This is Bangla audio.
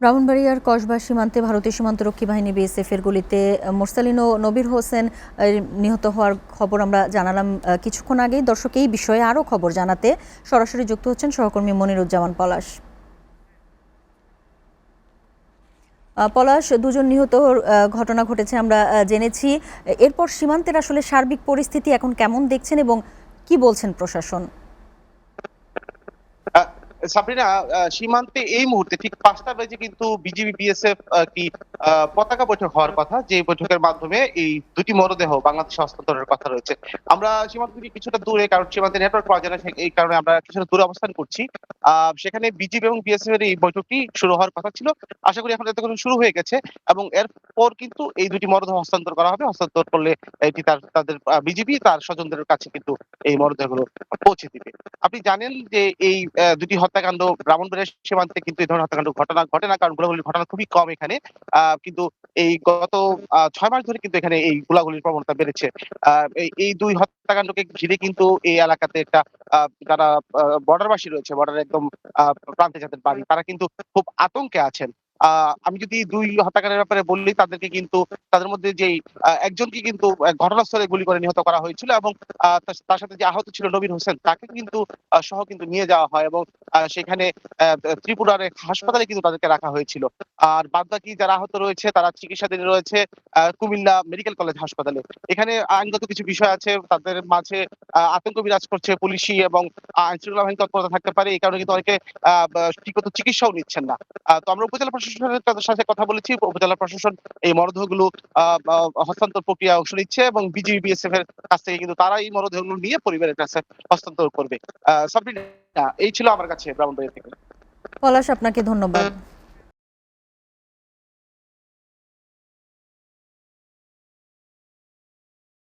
ব্রাহ্মণবাড়িয়ার কসবা সীমান্তে ভারতীয় সীমান্তরক্ষী বাহিনী বিএসএফ এর গুলিতে মোরসালিন ও নবীর হোসেন নিহত হওয়ার খবর আমরা জানালাম কিছুক্ষণ আগেই। দর্শক, এই বিষয়ে আরও খবর জানাতে সরাসরি যুক্ত হচ্ছেন সহকর্মী মনিরুজ্জামান পলাশ। পলাশ, দুজন নিহত ঘটনা ঘটেছে আমরা জেনেছি। এরপর সীমান্তের আসলে সার্বিক পরিস্থিতি এখন কেমন দেখছেন এবং কি বলছেন প্রশাসন? সাবরিনা, সীমান্তে এই মুহূর্তে ঠিক 5টা বেজে কিন্তু বিজিবি বিএসএফ কি পতাকা বৈঠক হওয়ার কথা, যে বৈঠকের মাধ্যমে এই দুটি মরদেহ বাংলাদেশে হস্তান্তরের কথা রয়েছে। আমরা সীমান্ত থেকে কিছুটা দূরে, কারণ সীমান্তে নেটওয়ার্ক পাওয়া যায় না, এই কারণে আমরা কিছুটা দূরে অবস্থান করছি। সেখানে বিজিবি এবং বিএসএফ এর এই বৈঠকটি শুরু হওয়ার কথা ছিল। আশা করি এখন এতক্ষণ শুরু হয়ে গেছে এবং এরপর কিন্তু এই দুটি মরদেহ হস্তান্তর করা হবে। হস্তান্তর করলে এটি তাদের বিজিবি তার স্বজনদের কাছে কিন্তু এই মরদেহগুলো পৌঁছে দিবে। আপনি জানেন যে এই দুটি হত্যাকাণ্ড ব্রাহ্মণবাড়িয়া সীমান্তে কিন্তু এই ধরনের হত্যাকাণ্ড ঘটনা ঘটে না, কারণ গোলাগুলির ঘটনা খুবই কম এখানে। কিন্তু এই গত 6 মাস ধরে কিন্তু এখানে এই গোলাগুলির প্রবণতা বেড়েছে। এই দুই হত্যাকাণ্ডকে ঘিরে কিন্তু এই এলাকাতে একটা যারা বর্ডারবাসী রয়েছে, বর্ডারের একদম প্রান্তে যাদের বাড়ি, তারা কিন্তু খুব আতঙ্কে আছেন। আমি যদি দুই হত্যাকাণ্ডের ব্যাপারে বলি, তাদেরকে কিন্তু তাদের মধ্যে যেই একজনকে কিন্তু ঘটনাস্থলে গুলি করে নিহত করা হয়েছিল এবং তার সাথে যে আহত ছিল নবীর হোসেন, তাকে কিন্তু সহ কিন্তু নিয়ে যাওয়া হয় এবং সেখানে ত্রিপুরার এক হাসপাতালে কিন্তু তাদেরকে রাখা হয়েছিল। আর বাদবাকি যারা আহত রয়েছে তারা চিকিৎসাধীন রয়েছে কুমিল্লা মেডিকেল কলেজ হাসপাতালে। এখানে আইনগত কিছু বিষয় আছে, তাদের মাঝে আতঙ্ক বিরাজ করছে। পুলিশি এবং আইন শৃঙ্খলা বাহিনী তৎপরতা থাকতে পারে, এই কারণে কিন্তু অনেকে ঠিকমতো চিকিৎসাও নিচ্ছেন না। তো আমরা উপজেলা প্রশাসনের তাদের সাথে কথা বলেছি। উপজেলা প্রশাসন এই মরদেহগুলো হস্তান্তর প্রক্রিয়া অংশ নিচ্ছে এবং বিজিবি বিএসএফ এর কাছ থেকে কিন্তু তারা এই মরদেহগুলো নিয়ে পরিবারের কাছে হস্তান্তর করবে। সাবরিনা, এই ছিল আমার কাছে ব্রাহ্মণবাড়িয়া থেকে। পলাশ, আপনাকে ধন্যবাদ।